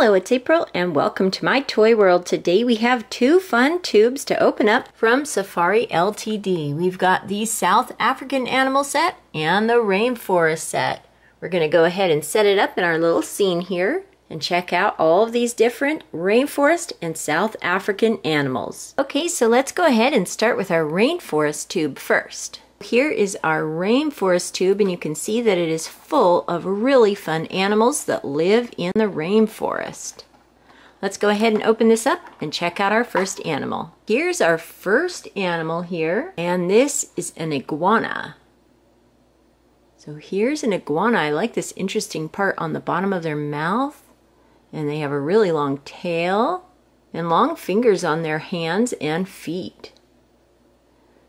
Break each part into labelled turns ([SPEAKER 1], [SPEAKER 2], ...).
[SPEAKER 1] Hello, it's April and welcome to my toy world. Today we have two fun tubes to open up from Safari Ltd. We've got the South African animal set and the Rainforest set. We're going to go ahead and set it up in our little scene here and check out all of these different Rainforest and South African animals. Okay, so let's go ahead and start with our Rainforest tube first. Here is our Rainforest tube, and you can see that it is full of really fun animals that live in the rainforest. Let's go ahead and open this up and check out our first animal. Here's our first animal here, and this is an iguana. So here's an iguana. I like this interesting part on the bottom of their mouth, and they have a really long tail and long fingers on their hands and feet.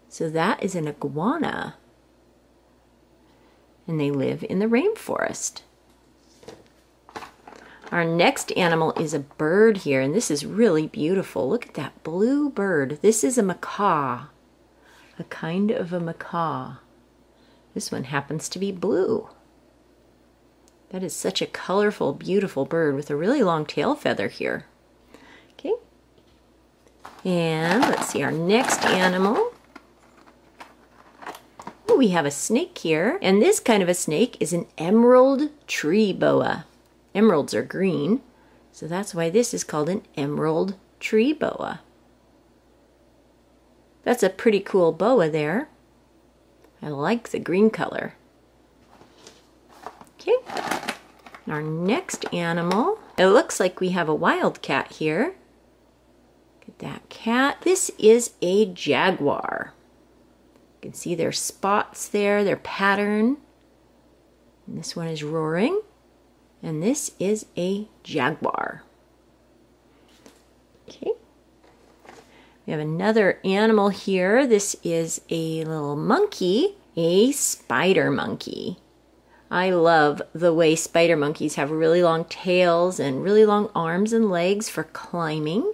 [SPEAKER 1] So that is an iguana, and they live in the rainforest. Our next animal is a bird here, and this is really beautiful. Look at that blue bird. This is a macaw, a kind of a macaw. This one happens to be blue. That is such a colorful, beautiful bird with a really long tail feather here. Okay, and let's see our next animal. We have a snake here, and this kind of a snake is an emerald tree boa. Emeralds are green, so that's why this is called an emerald tree boa. That's a pretty cool boa there. I like the green color. Okay, our next animal, it looks like we have a wildcat here. Look at that cat. This is a jaguar. You can see their spots there, their pattern. And this one is roaring. And this is a jaguar. Okay. We have another animal here. This is a little monkey, a spider monkey. I love the way spider monkeys have really long tails and really long arms and legs for climbing.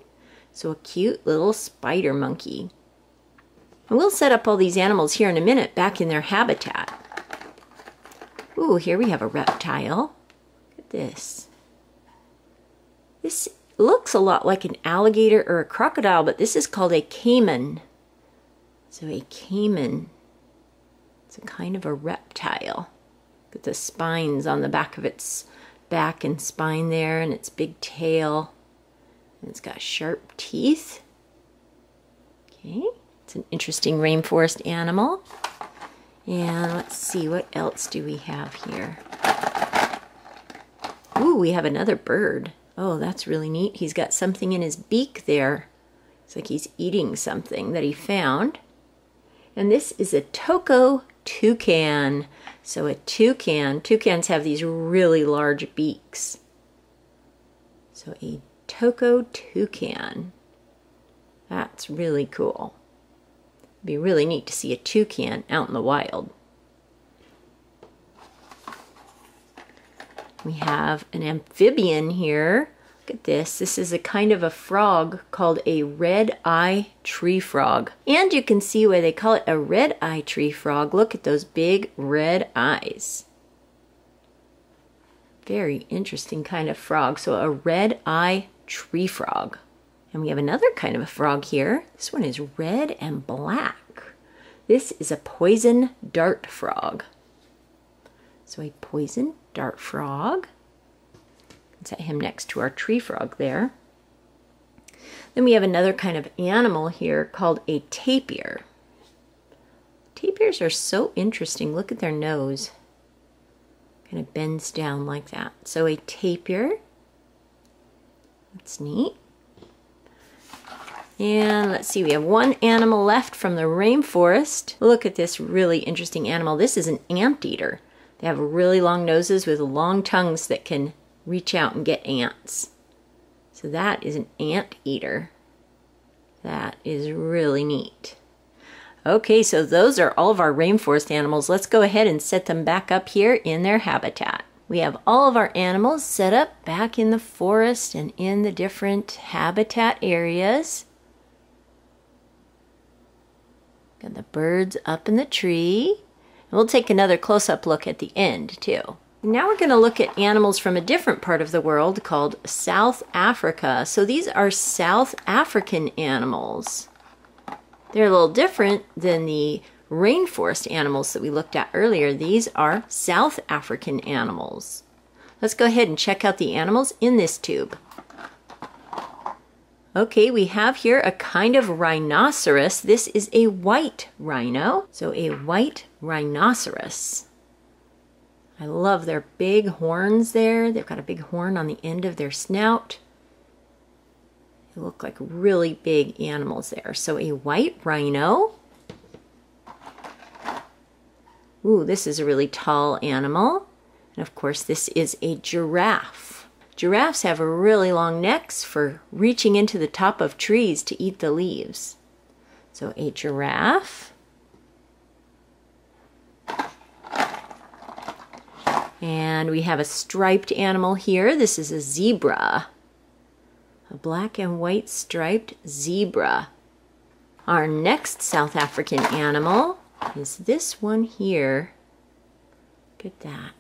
[SPEAKER 1] So a cute little spider monkey. And we'll set up all these animals here in a minute back in their habitat. Ooh, here we have a reptile. Look at this. This looks a lot like an alligator or a crocodile, but this is called a caiman. So a caiman, it's a kind of a reptile. Look at the spines on the back of its back and spine there, and its big tail. And it's got sharp teeth. Okay. It's an interesting rainforest animal. And let's see, what else do we have here? Ooh, we have another bird. Oh, that's really neat. He's got something in his beak there. It's like he's eating something that he found. And this is a toko toucan. So a toucan, toucans have these really large beaks. So a toko toucan. That's really cool. It'd be really neat to see a toucan out in the wild. We have an amphibian here. Look at this. This is a kind of a frog called a red-eye tree frog. And you can see why they call it a red-eye tree frog. Look at those big red eyes. Very interesting kind of frog. So a red-eye tree frog. And we have another kind of a frog here. This one is red and black. This is a poison dart frog. So a poison dart frog. Let's set him next to our tree frog there. Then we have another kind of animal here called a tapir. Tapirs are so interesting. Look at their nose. Kind of bends down like that. So a tapir. That's neat. And let's see, we have one animal left from the rainforest. Look at this really interesting animal. This is an anteater. They have really long noses with long tongues that can reach out and get ants. So that is an anteater. That is really neat. Okay, so those are all of our rainforest animals. Let's go ahead and set them back up here in their habitat. We have all of our animals set up back in the forest and in the different habitat areas. Got the birds up in the tree. And we'll take another close-up look at the end, too. Now we're going to look at animals from a different part of the world called South Africa. So these are South African animals. They're a little different than the rainforest animals that we looked at earlier. These are South African animals. Let's go ahead and check out the animals in this tube. Okay, we have here a kind of rhinoceros. This is a white rhino, so a white rhinoceros. I love their big horns there. They've got a big horn on the end of their snout. They look like really big animals there. So a white rhino. Ooh, this is a really tall animal. And of course, this is a giraffe. Giraffes have really long necks for reaching into the top of trees to eat the leaves. So a giraffe. And we have a striped animal here. This is a zebra. A black and white striped zebra. Our next South African animal is this one here. Look at that.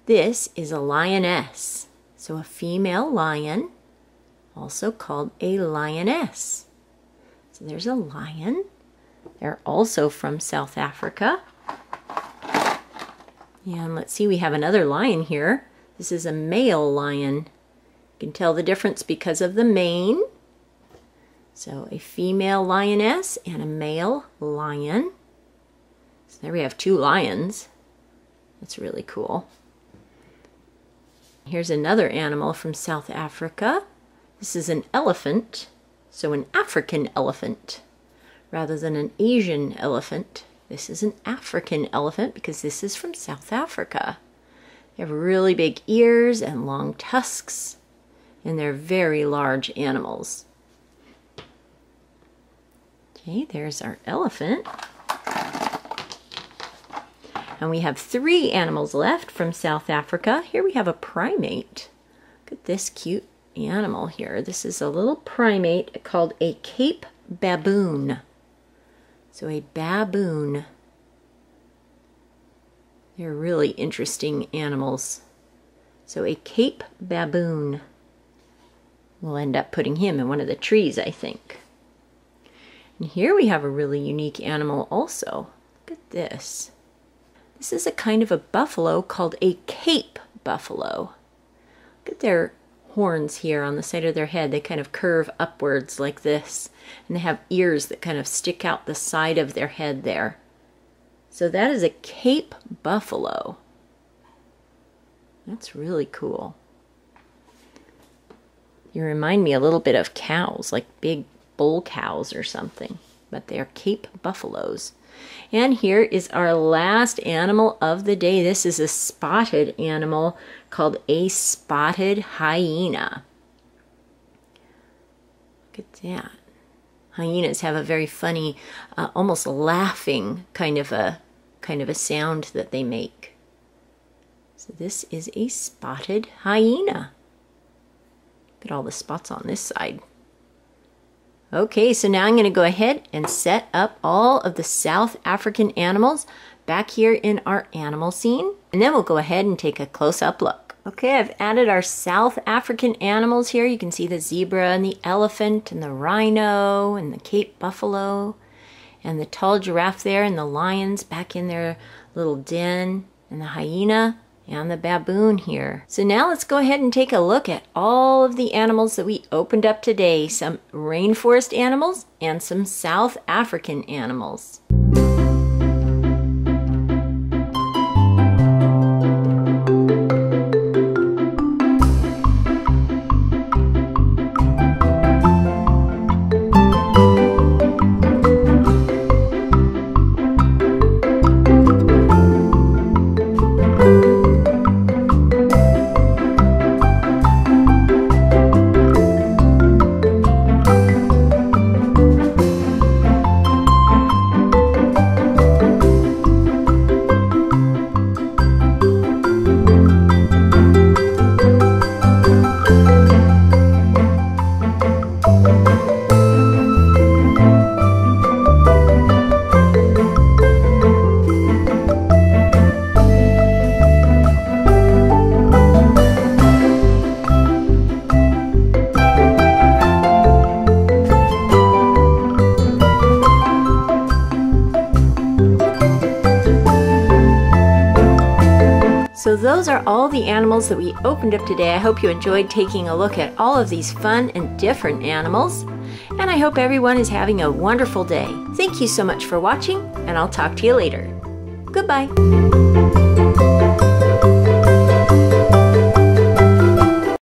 [SPEAKER 1] This is a lioness. So a female lion, also called a lioness. So there's a lion. They're also from South Africa. And let's see, we have another lion here. This is a male lion. You can tell the difference because of the mane. So a female lioness and a male lion. So there we have two lions. That's really cool. Here's another animal from South Africa. This is an elephant. So an African elephant rather than an Asian elephant. This is an African elephant because this is from South Africa. They have really big ears and long tusks, and they're very large animals. Okay, there's our elephant. And we have 3 animals left from South Africa. Here we have a primate. Look at this cute animal here. This is a little primate called a Cape baboon. So a baboon. They're really interesting animals. So a Cape baboon. We'll end up putting him in one of the trees, I think. And here we have a really unique animal also. Look at this. This is a kind of a buffalo called a Cape buffalo. Look at their horns here on the side of their head. They kind of curve upwards like this. And they have ears that kind of stick out the side of their head there. So that is a Cape buffalo. That's really cool. You remind me a little bit of cows, like big bull cows or something. But they are Cape buffaloes. And here is our last animal of the day. This is a spotted animal called a spotted hyena. Look at that. Hyenas have a very funny, almost laughing kind of a sound that they make. So this is a spotted hyena. Look at all the spots on this side. Okay, so now I'm going to go ahead and set up all of the South African animals back here in our animal scene. And then we'll go ahead and take a close-up look. Okay, I've added our South African animals here. You can see the zebra and the elephant and the rhino and the Cape buffalo and the tall giraffe there and the lions back in their little den and the hyena and the baboon here. So now let's go ahead and take a look at all of the animals that we opened up today. Some rainforest animals and some South African animals. So those are all the animals that we opened up today. I hope you enjoyed taking a look at all of these fun and different animals. And I hope everyone is having a wonderful day. Thank you so much for watching, and I'll talk to you later. Goodbye.